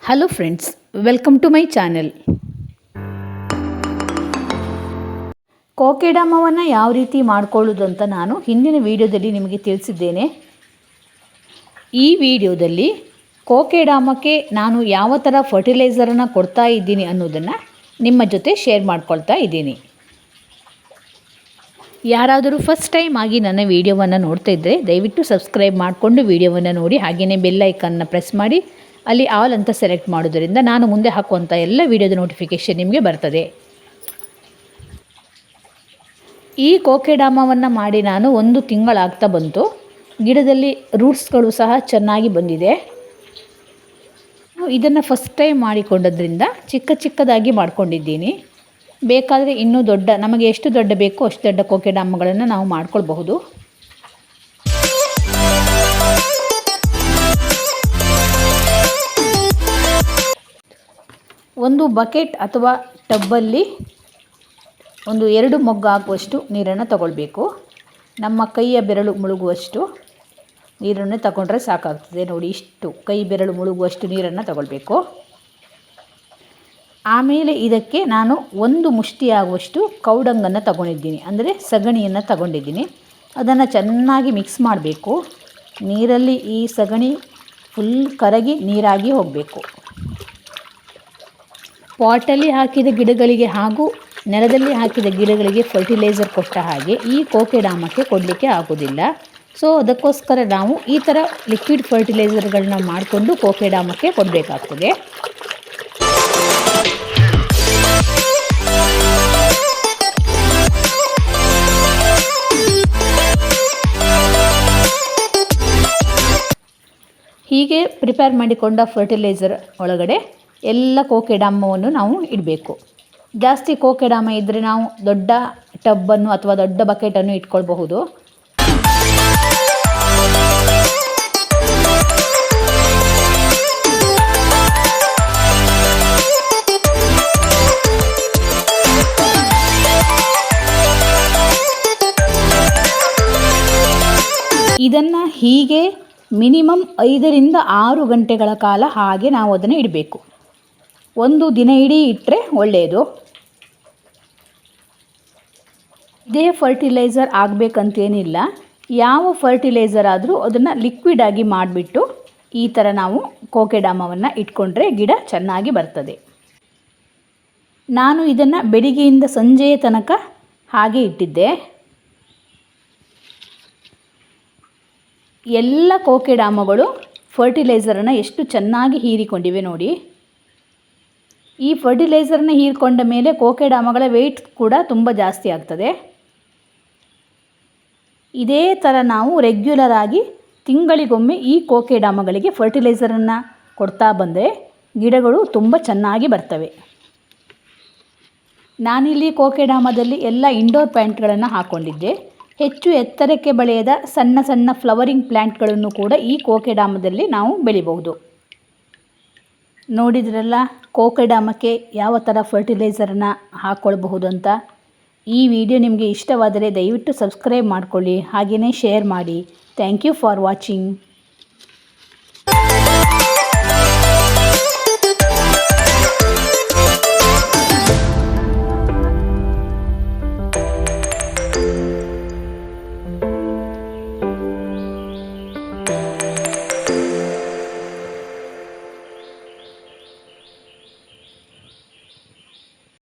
Hello friends, welcome to my channel. ಕೋಕೆಡಾಮವನ್ನು ಯಾವ ರೀತಿ ಮಾಡಿಕೊಳ್ಳೋದು ಅಂತ ನಾನು ಹಿಂದಿನ ವಿಡಿಯೋದಲ್ಲಿ ನಿಮಗೆ ತಿಳಿಸಿದ್ದೇನೆ. ಈ ವಿಡಿಯೋದಲ್ಲಿ ಕೋಕೆಡಾಮಕ್ಕೆ ನಾನು ಯಾವ ಥರ ಫರ್ಟಿಲೈಸರನ್ನು ಕೊಡ್ತಾ ಇದ್ದೀನಿ ಅನ್ನೋದನ್ನು ನಿಮ್ಮ ಜೊತೆ ಶೇರ್ ಮಾಡ್ಕೊಳ್ತಾ ಇದ್ದೀನಿ. ಯಾರಾದರೂ ಫಸ್ಟ್ ಟೈಮ್ ಆಗಿ ನನ್ನ ವಿಡಿಯೋವನ್ನು ನೋಡ್ತಾ ಇದ್ದರೆ ದಯವಿಟ್ಟು ಸಬ್ಸ್ಕ್ರೈಬ್ ಮಾಡಿಕೊಂಡು ವಿಡಿಯೋವನ್ನು ನೋಡಿ, ಹಾಗೆಯೇ ಬೆಲ್ ಐಕನ್ನ ಪ್ರೆಸ್ ಮಾಡಿ ಅಲ್ಲಿ ಆಲ್ ಅಂತ ಸೆಲೆಕ್ಟ್ ಮಾಡೋದರಿಂದ ನಾನು ಮುಂದೆ ಹಾಕುವಂಥ ಎಲ್ಲ ವಿಡಿಯೋದ ನೋಟಿಫಿಕೇಷನ್ ನಿಮಗೆ ಬರ್ತದೆ. ಈ ಕೋಕೆಡಾಮವನ್ನು ಮಾಡಿ ನಾನು 1 ತಿಂಗಳಾಗ್ತಾ ಬಂತು. ಗಿಡದಲ್ಲಿ ರೂಟ್ಸ್ಗಳು ಸಹ ಚೆನ್ನಾಗಿ ಬಂದಿದೆ. ಇದನ್ನು ಫಸ್ಟ್ ಟೈಮ್ ಮಾಡಿಕೊಂಡದ್ರಿಂದ ಚಿಕ್ಕದಾಗಿ ಮಾಡ್ಕೊಂಡಿದ್ದೀನಿ. ಬೇಕಾದರೆ ಇನ್ನೂ ನಮಗೆ ಎಷ್ಟು ದೊಡ್ಡ ಬೇಕೋ ಅಷ್ಟು ದೊಡ್ಡ ಕೋಕೆಡಾಮಗಳನ್ನು ನಾವು ಮಾಡ್ಕೊಳ್ಬಹುದು. ಒಂದು ಬಕೆಟ್ ಅಥವಾ ಟಬ್ಬಲ್ಲಿ 2 ಮೊಗ್ಗು ಆಗುವಷ್ಟು ನೀರನ್ನು ತಗೊಳ್ಬೇಕು. ನಮ್ಮ ಕೈಯ ಬೆರಳು ಮುಳುಗುವಷ್ಟು ನೀರನ್ನು ತಗೊಂಡ್ರೆ ಸಾಕಾಗ್ತದೆ. ನೋಡಿ, ಇಷ್ಟು ಕೈ ಬೆರಳು ಮುಳುಗುವಷ್ಟು ನೀರನ್ನು ತಗೊಳ್ಬೇಕು. ಆಮೇಲೆ ಇದಕ್ಕೆ ನಾನು 1 ಮುಷ್ಟಿ ಆಗುವಷ್ಟು ಕೌಡಂಗನ್ನು ತಗೊಂಡಿದ್ದೀನಿ, ಅಂದರೆ ಸಗಣಿಯನ್ನು ತಗೊಂಡಿದ್ದೀನಿ. ಅದನ್ನು ಚೆನ್ನಾಗಿ ಮಿಕ್ಸ್ ಮಾಡಬೇಕು. ನೀರಲ್ಲಿ ಈ ಸಗಣಿ ಫುಲ್ ಕರಗಿ ನೀರಾಗಿ ಹೋಗಬೇಕು. ಪಾಟಲ್ಲಿ ಹಾಕಿದ ಗಿಡಗಳಿಗೆ ಹಾಗೂ ನೆಲದಲ್ಲಿ ಹಾಕಿದ ಗಿಡಗಳಿಗೆ ಫರ್ಟಿಲೈಸರ್ ಕೊಟ್ಟ ಹಾಗೆ ಈ ಕೋಕೆಡಾಮಕ್ಕೆ ಕೊಡಲಿಕ್ಕೆ ಆಗೋದಿಲ್ಲ. ಸೊ ಅದಕ್ಕೋಸ್ಕರ ನಾವು ಈ ಥರ ಲಿಕ್ವಿಡ್ ಫರ್ಟಿಲೈಸರ್ಗಳನ್ನ ಮಾಡಿಕೊಂಡು ಕೋಕೆಡಾಮಕ್ಕೆ ಕೊಡಬೇಕಾಗ್ತದೆ. ಹೀಗೆ ಪ್ರಿಪೇರ್ ಮಾಡಿಕೊಂಡ ಫರ್ಟಿಲೈಸರ್ ಒಳಗಡೆ ಎಲ್ಲ ಕೋಕೆಡಾಮವನ್ನು ನಾವು ಇಡಬೇಕು. ಜಾಸ್ತಿ ಕೋಕೆಡಾಮ ಇದ್ದರೆ ನಾವು ದೊಡ್ಡ ಟಬ್ಬನ್ನು ಅಥವಾ ದೊಡ್ಡ ಬಕೆಟನ್ನು ಇಟ್ಕೊಳ್ಬಹುದು. ಇದನ್ನು ಹೀಗೆ ಮಿನಿಮಮ್ 5 ರಿಂದ 6 ಗಂಟೆಗಳ ಕಾಲ ಹಾಗೆ ನಾವು ಅದನ್ನು ಇಡಬೇಕು. ಒಂದು ದಿನ ಇಡೀ ಇಟ್ಟರೆ ಒಳ್ಳೆಯದು. ಇದೇ ಫರ್ಟಿಲೈಸರ್ ಆಗಬೇಕಂತೇನಿಲ್ಲ. ಯಾವ ಫರ್ಟಿಲೈಸರ್ ಆದರೂ ಅದನ್ನು ಲಿಕ್ವಿಡ್ ಆಗಿ ಮಾಡಿಬಿಟ್ಟು ಈ ಥರ ನಾವು ಕೋಕೆಡಾಮವನ್ನು ಇಟ್ಕೊಂಡ್ರೆ ಗಿಡ ಚೆನ್ನಾಗಿ ಬರ್ತದೆ. ನಾನು ಇದನ್ನು ಬೆಳಿಗ್ಗೆಯಿಂದ ಸಂಜೆಯ ತನಕ ಹಾಗೆ ಇಟ್ಟಿದ್ದೆ. ಎಲ್ಲ ಕೋಕೆಡಾಮಗಳು ಫರ್ಟಿಲೈಸರನ್ನು ಎಷ್ಟು ಚೆನ್ನಾಗಿ ಹೀರಿಕೊಂಡಿವೆ ನೋಡಿ. ಈ ಫರ್ಟಿಲೈಸರ್ನ ಹೀರಿಕೊಂಡ ಮೇಲೆ ಕೋಕೆಡಾಮಗಳ ವೆಯ್ಟ್ ಕೂಡ ತುಂಬ ಜಾಸ್ತಿ ಆಗ್ತದೆ. ಇದೇ ಥರ ನಾವು ರೆಗ್ಯುಲರ್ ಆಗಿ ತಿಂಗಳಿಗೊಮ್ಮೆ ಈ ಕೋಕೆಡಾಮಗಳಿಗೆ ಫರ್ಟಿಲೈಸರನ್ನು ಕೊಡ್ತಾ ಬಂದರೆ ಗಿಡಗಳು ತುಂಬ ಚೆನ್ನಾಗಿ ಬರ್ತವೆ. ನಾನಿಲ್ಲಿ ಕೋಕೆಡಾಮದಲ್ಲಿ ಎಲ್ಲ ಇಂಡೋರ್ ಪ್ಲ್ಯಾಂಟ್ಗಳನ್ನು ಹಾಕ್ಕೊಂಡಿದ್ದೆ. ಹೆಚ್ಚು ಎತ್ತರಕ್ಕೆ ಬೆಳೆಯದ ಸಣ್ಣ ಫ್ಲವರಿಂಗ್ ಪ್ಲ್ಯಾಂಟ್ಗಳನ್ನು ಕೂಡ ಈ ಕೋಕೆಡಾಮದಲ್ಲಿ ನಾವು ಬೆಳಿಬಹುದು. ನೋಡಿದ್ರಲ್ಲ ಕೋಕೆಡಾಮಕ್ಕೆ ಯಾವ ಥರ ಫರ್ಟಿಲೈಸರನ್ನು ಹಾಕ್ಕೊಳ್ಬಹುದು ಅಂತ. ಈ ವಿಡಿಯೋ ನಿಮಗೆ ಇಷ್ಟವಾದರೆ ದಯವಿಟ್ಟು ಸಬ್ಸ್ಕ್ರೈಬ್ ಮಾಡಿಕೊಳ್ಳಿ, ಹಾಗೆಯೇ ಶೇರ್ ಮಾಡಿ. Thank you for watching.